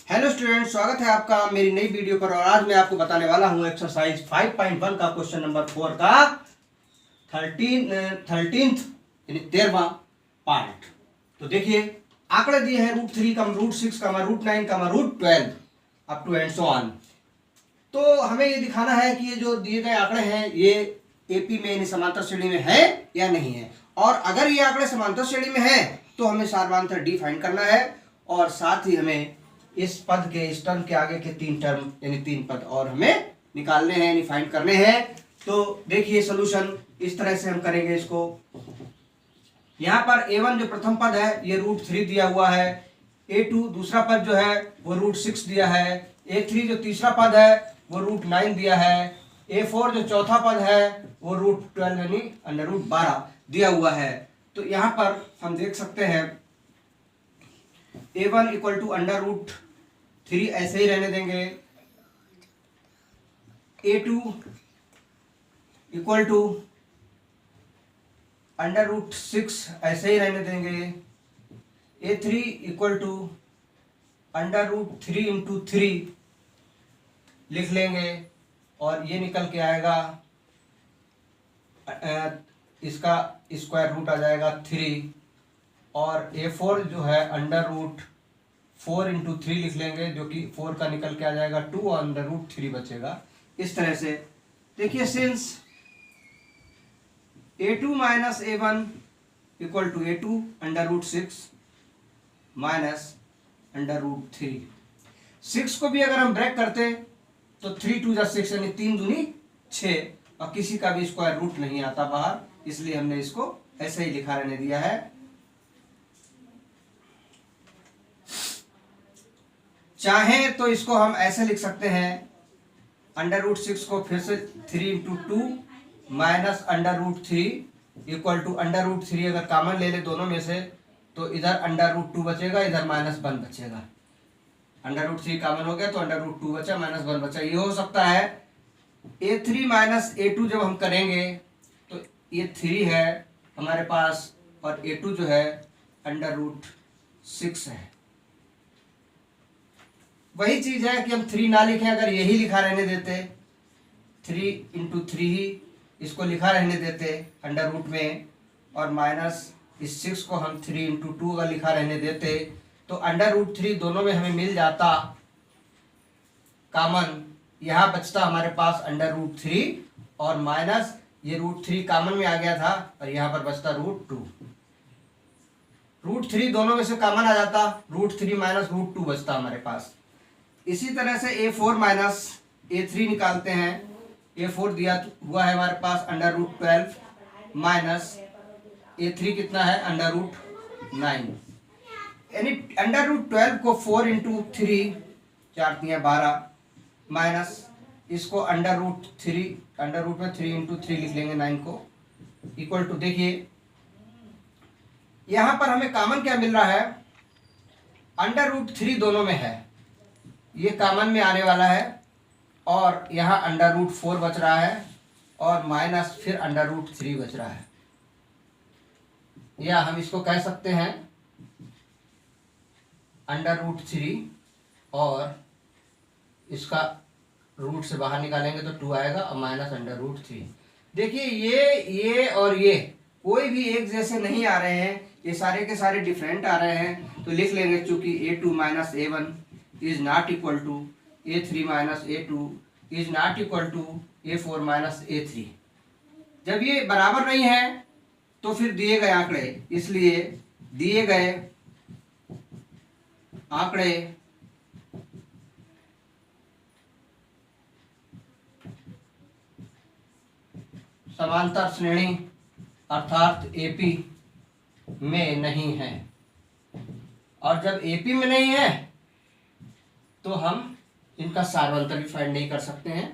Hello student, स्वागत है आपका मेरी नई वीडियो पर। और आज मैं आपको बताने वाला हूं एक्सरसाइज 5.1 का क्वेश्चन नंबर 4 का 13th यानी 13वां पार्ट। तो देखिए, आंकड़े दिए हैं √3, √6, √9, √12 up to and so on. तो हमें ये दिखाना है कि ये जो दिए गए आंकड़े हैं ये एपी में यानी समांतर श्रेणी में है या नहीं है। और अगर ये आंकड़े समांतर श्रेणी में है तो हमें सारवांतर डी फाइंड करना है, और साथ ही हमें इस पद के, इस टर्म के आगे के 3 टर्म यानी 3 पद और हमें निकालने हैं यानी फाइंड करने हैं। तो देखिए सोल्यूशन इस तरह से हम करेंगे इसको। यहाँ पर a1 जो प्रथम पद है ये √3 दिया हुआ है, a2 दूसरा पद जो है वो √6 दिया है, a3 जो तीसरा पद है वो √9 दिया है, a4 जो चौथा पद है वो √12 यानी √12 दिया हुआ है। तो यहाँ पर हम देख सकते हैं a1 इक्वल टू √3 ऐसे ही रहने देंगे, a2 इक्वल टू √6 ऐसे ही रहने देंगे, a3 इक्वल टू √3 इंटू 3 लिख लेंगे, और ये निकल के आएगा इसका स्क्वायर रूट आ जाएगा 3, और a4 जो है √4 इंटू 3 लिख लेंगे, जो कि 4 का निकल के आ जाएगा 2 और √3 बचेगा। इस तरह से देखिए, since a2 minus a1 equal to a2 √6 minus √3। 6 को भी अगर हम ब्रेक करते तो 3 2 6 यानी 3 दूनी 6, और किसी का भी स्क्वायर रूट नहीं आता बाहर, इसलिए हमने इसको ऐसे ही लिखा रहने दिया है। चाहे तो इसको हम ऐसे लिख सकते हैं, √6 को फिर से 3 इंटू 2 माइनस √3 इक्वल टू √3 अगर कॉमन ले ले दोनों में से तो इधर √2 बचेगा, इधर -1 बचेगा। √3 कॉमन हो गया तो √2 बचा, -1 बचा। ये हो सकता है a3 माइनस a2 जब हम करेंगे तो ये 3 है हमारे पास, और a2 जो है √6 है। वही चीज है कि हम 3 ना लिखें, अगर यही लिखा रहने देते 3 इंटू 3 ही इसको लिखा रहने देते अंडर रूट में, और माइनस इस 6 को हम 3 इंटू 2 अगर लिखा रहने देते तो √3 दोनों में हमें मिल जाता कॉमन। यहाँ बचता हमारे पास √3 और माइनस ये √3 कॉमन में आ गया था, और यहाँ पर बचता √2। √3 दोनों में से कॉमन आ जाता, √3 माइनस √2 बचता हमारे पास। इसी तरह से a4 माइनस a3 निकालते हैं। a4 दिया हुआ है हमारे पास √12 माइनस a3 कितना है √9, यानी √12 को 4 इंटू 3 4 3 12 माइनस इसको √3 में 3 इंटू 3 लिख लेंगे 9 को, इक्वल टू, देखिए यहां पर हमें कॉमन क्या मिल रहा है, √3 दोनों में है, ये कॉमन में आने वाला है, और यहाँ √4 बच रहा है, और माइनस फिर √3 बच रहा है। या हम इसको कह सकते हैं √3 और इसका रूट से बाहर निकालेंगे तो 2 आएगा, और माइनस √3। देखिए ये और ये कोई भी एक जैसे नहीं आ रहे हैं, ये सारे के सारे डिफरेंट आ रहे हैं। तो लिख लेंगे चूंकि a2 minus a1 is not equal to a3 minus a2 is not equal to a4 minus a3। जब ये बराबर नहीं है तो फिर दिए गए आंकड़े, इसलिए दिए गए आंकड़े समांतर श्रेणी अर्थात एपी में नहीं है। और जब एपी में नहीं है तो हम इनका सारवांतर भी फाइंड नहीं कर सकते हैं।